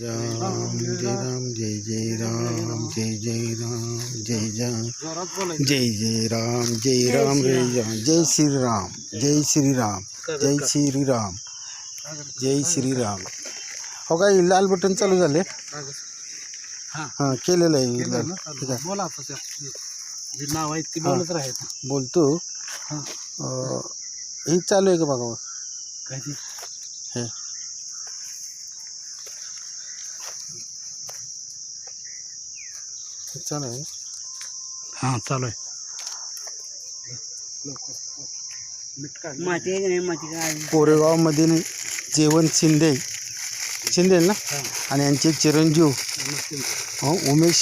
राम जय राम जय जय राम जय जय राम जय जय जय जय राम जय श्री राम जय श्री राम जय श्री राम जय श्री राम. हो काय लाल बटन चालू झाले. हां केलेलं आहे लाल. ठीक आहे बोला नाव आहे ती बोलत राहायचं. बोलतो. हे चालू आहे का बघा काय ते हे चालू आहे. हां चालू आहे. माती आहे की नाही माती काय कोरेगावमधील जेवण शिंदे ना आणि यांचे चिरंजीव उमेश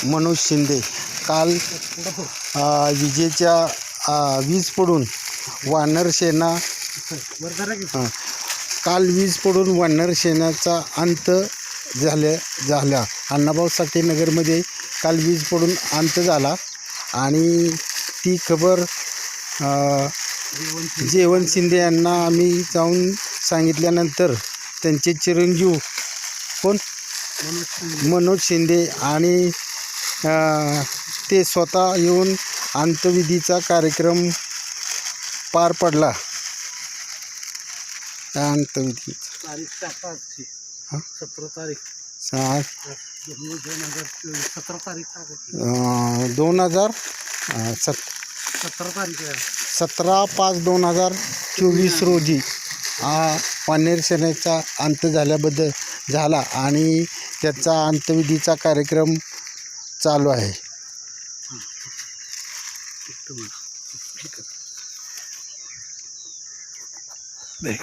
मनोज शिंदे काल विजेच्या वीज पडून वानर सेना काल वीज पडून वानर सेनाचा अंत झाला. अण्णाभाऊ साठे नगरमध्ये काल वीज पडून अंत झाला आणि ती खबर जेवण शिंदे यांना आम्ही जाऊन सांगितल्यानंतर त्यांचे चिरंजीव कोण मनोज शिंदे आणि ते स्वतः येऊन अंत्यविधीचा कार्यक्रम पार पडला. अंत्यविधी तारीख 17 तारीख 17/5/2024 रोजी वानर सेनेचा अंत झाला आणि त्याचा अंत्यविधीचा कार्यक्रम चालू आहे. देख